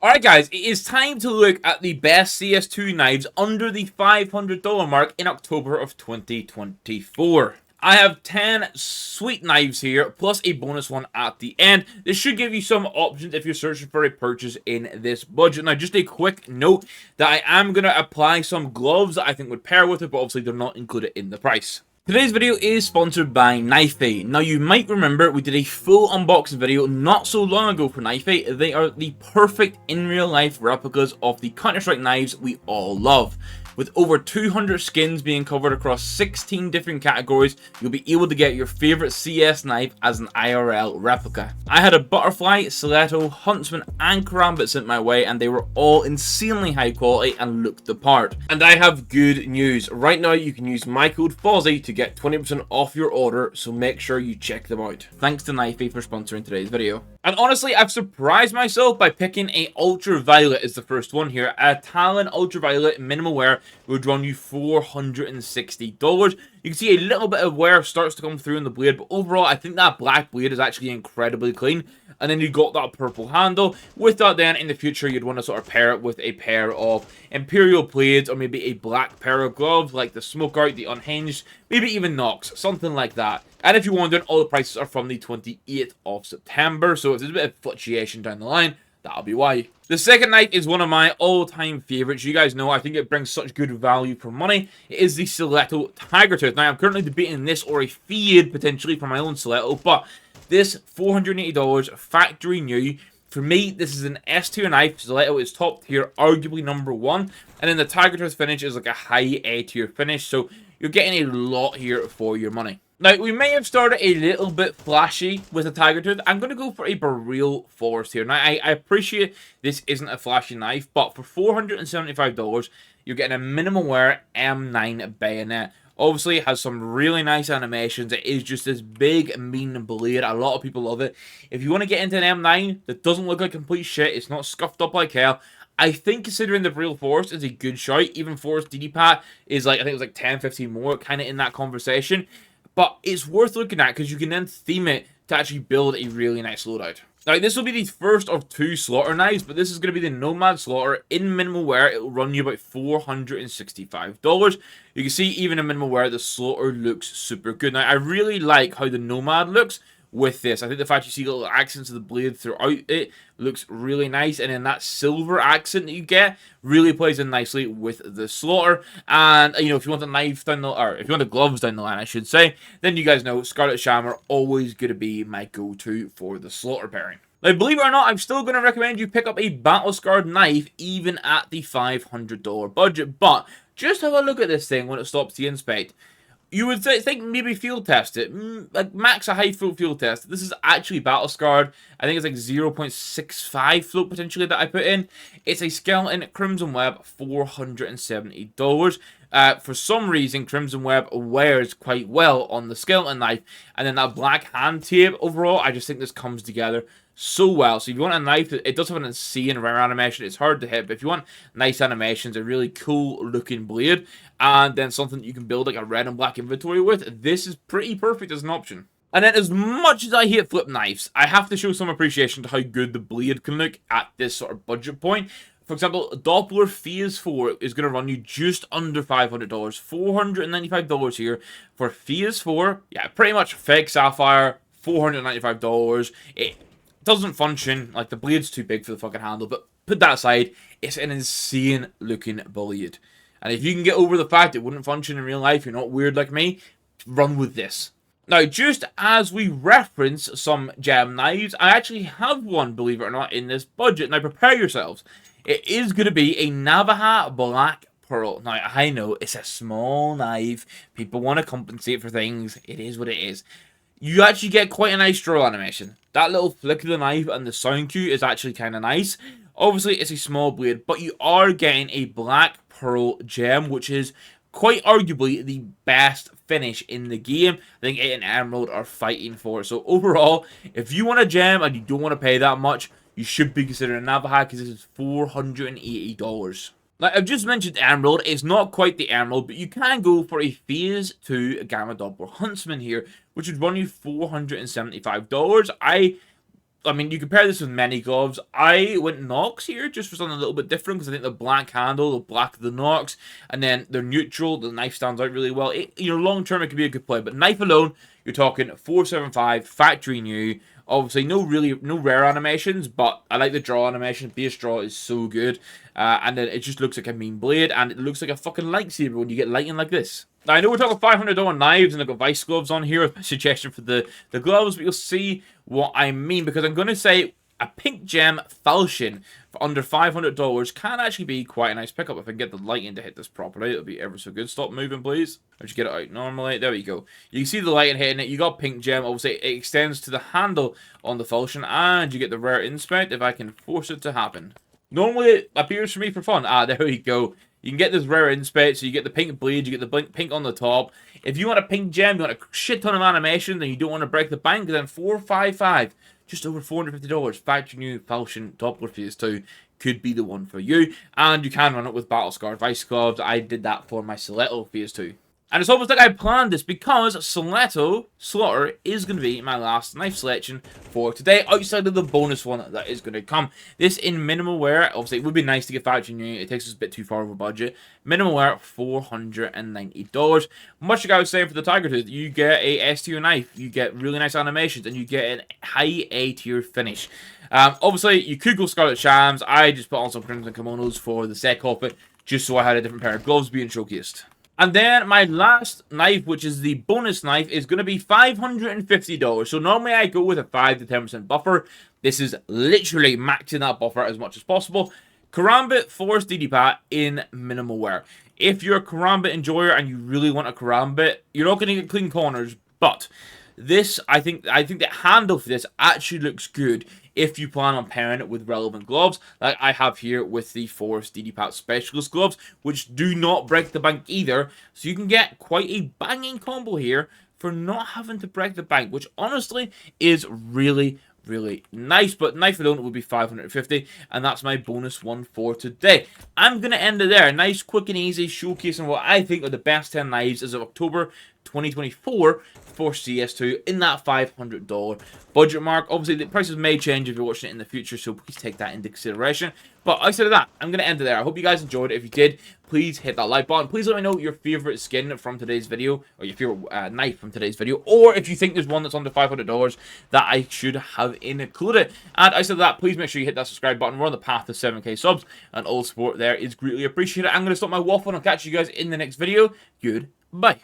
Alright guys, it is time to look at the best CS2 knives under the $500 mark in October of 2024. I have 10 sweet knives here, plus a bonus one at the end. This should give you some options if you're searching for a purchase in this budget. Now, just a quick note that I am going to apply some gloves that I think would pair with it, but obviously they're not included in the price. Today's video is sponsored by knif. Now, you might remember we did a full unboxing video not so long ago for knif. They are the perfect in real life replicas of the Counter-Strike knives we all love. With over 200 skins being covered across 16 different categories, you'll be able to get your favorite CS knife as an IRL replica. I had a Butterfly, Cetto, Huntsman and Karambit sent my way, and they were all insanely high quality and looked the part. And I have good news. Right now you can use my code FOZZY to get 20% off your order, so make sure you check them out. Thanks to knif for sponsoring today's video. And honestly, I've surprised myself by picking a Ultraviolet as the first one here. A Talan Ultraviolet minimal wear would run you $460. You can see a little bit of wear starts to come through in the blade, but overall, I think that black blade is actually incredibly clean. And then you got that purple handle. With that, then in the future, you'd want to sort of pair it with a pair of Imperial blades, or maybe a black pair of gloves like the Smokeout, the Unhinged, maybe even Nox, something like that. And if you're wondering, all the prices are from the 28th of September, so if there's a bit of fluctuation down the line, that'll be why. The second knife is one of my all-time favorites. You guys know I think it brings such good value for money. It is the Cetto Tiger Tooth. Now, I'm currently debating this or a feed potentially for my own Cetto, but this $480 factory new. For me, this is an S tier knife. Cetto is top tier, arguably number one. And then the Tiger Tooth finish is like a high A tier finish, so you're getting a lot here for your money. Now, we may have started a little bit flashy with the Tiger Tooth. I'm going to go for a Bural Force here. Now, I appreciate this isn't a flashy knife, but for $475, you're getting a minimal wear M9 bayonet. Obviously, it has some really nice animations. It is just this big, mean blade. A lot of people love it. If you want to get into an M9 that doesn't look like complete shit, it's not scuffed up like hell, I think considering the Bural Force is a good shout. Even Force DD-Pat is like, I think it was like 10, 15 more, kind of in that conversation. But it's worth looking at because you can then theme it to actually build a really nice loadout. Now, this will be the first of two Slaughter knives, but this is going to be the Nomad Slaughter in minimal wear. It will run you about $465. You can see even in minimal wear, the Slaughter looks super good. Now, I really like how the Nomad looks with this. I think the fact you see little accents of the blade throughout it looks really nice, and then that silver accent that you get really plays in nicely with the Slaughter. And you know, if you want the knife down the, or if you want the gloves down the line, I should say, then you guys know Scarlet Shammer always going to be my go-to for the Slaughter pairing. Now, believe it or not, I'm still going to recommend you pick up a battle scarred knife even at the $500 budget, but just have a look at this thing when it stops to inspect. You would think maybe field test it, like max a high field test. This is actually battle scarred. I think it's like 0.65 float potentially that I put in. It's a skeleton Crimson Web, $470. For some reason, Crimson Web wears quite well on the skeleton knife, and then that black hand tape. Overall, I just think this comes together so well. So if you want a knife, it does have an insane rare animation. It's hard to hit, but if you want nice animations, a really cool looking blade, and then something you can build like a red and black inventory with, this is pretty perfect as an option. And then, as much as I hate flip knives, I have to show some appreciation to how good the blade can look at this sort of budget point. For example, Doppler Phase 4 is going to run you just under $500. $495 here for Phase 4. Yeah, pretty much fake Sapphire, $495. It doesn't function, like the blade's too big for the fucking handle, but put that aside, it's an insane looking blade. And if you can get over the fact it wouldn't function in real life, you're not weird like me, run with this. Now, just as we reference some gem knives, I actually have one, believe it or not, in this budget. Now, prepare yourselves. It is going to be a Navaja Black Pearl. Now, I know it's a small knife. People want to compensate for things. It is what it is. You actually get quite a nice draw animation. That little flick of the knife and the sound cue is actually kind of nice. Obviously, it's a small blade, but you are getting a Black Pearl gem, which is quite arguably the best finish in the game. I think it and Emerald are fighting for it. So overall, if you want a gem and you don't want to pay that much, you should be considering Navaja because this is $480. Now, I've just mentioned Emerald. It's not quite the Emerald, but you can go for a Phase 2 Gamma Doppler Huntsman here, which would run you $475. I I mean, you compare this with many gloves. I went Nox here just for something a little bit different because I think the black handle, the black of the Nox, and then they're neutral. The knife stands out really well. Long term, it could be a good play, but knife alone, you're talking 475 factory new. Obviously, no rare animations, but I like the draw animation. Base draw is so good, and then it just looks like a mean blade, and it looks like a fucking lightsaber when you get lighting like this. Now, I know we're talking $500 knives, and I've got vice gloves on here with a suggestion for the gloves, but you'll see what I mean, because I'm going to say a pink gem falchion for under $500 can actually be quite a nice pickup if I can get the lighting to hit this properly. It'll be ever so good. Stop moving, please. I'll just get it out normally. There we go. You can see the lighting hitting it. You got pink gem. Obviously, it extends to the handle on the falchion, and you get the rare inspect if I can force it to happen. Normally, it appears for me for fun. There we go. You can get this rare inspect, so you get the pink blade, you get the pink on the top. If you want a pink gem, you want a shit ton of animation, then you don't want to break the bank, then 455, just over $450, factory new falchion Doppler PS2 could be the one for you. And you can run it with Battle Scar Vice Gloves. I did that for my Cetto PS2. And it's almost like I planned this because Talan Slaughter is going to be my last knife selection for today, outside of the bonus one that is going to come. This in minimal wear, obviously it would be nice to get factory new, it takes us a bit too far over budget. Minimal wear, $490. Much like I was saying for the Tiger Tooth, you get a S tier knife, you get really nice animations, and you get a high A tier finish. Obviously, you could go Scarlet Shams. I just put on some Crimson Kimonos for the set of it, just so I had a different pair of gloves being showcased. And then my last knife, which is the bonus knife, is going to be $550. So normally I go with a 5 to 10% buffer. This is literally maxing that buffer as much as possible. Karambit Force DD-Pat in minimal wear. If you're a Karambit enjoyer and you really want a Karambit, you're not going to get clean corners, but this, I think the handle for this actually looks good if you plan on pairing it with relevant gloves, like I have here with the Force DD-Pat Specialist gloves, which do not break the bank either. So you can get quite a banging combo here for not having to break the bank, which honestly is really nice. But knife alone would be $550, and that's my bonus one for today. I'm going to end it there. Nice, quick and easy showcasing what I think are the best 10 knives as of October 2024 for CS2 in that $500 budget mark. Obviously, the prices may change if you're watching it in the future, so please take that into consideration. But outside of that, I'm going to end it there. I hope you guys enjoyed it. If you did, please hit that like button. Please let me know your favorite skin from today's video, or your favorite knife from today's video, or if you think there's one that's under $500 that I should have included. And outside of that, please make sure you hit that subscribe button. We're on the path to 7K subs, and all support there is greatly appreciated. I'm going to stop my waffle, and I'll catch you guys in the next video. Goodbye.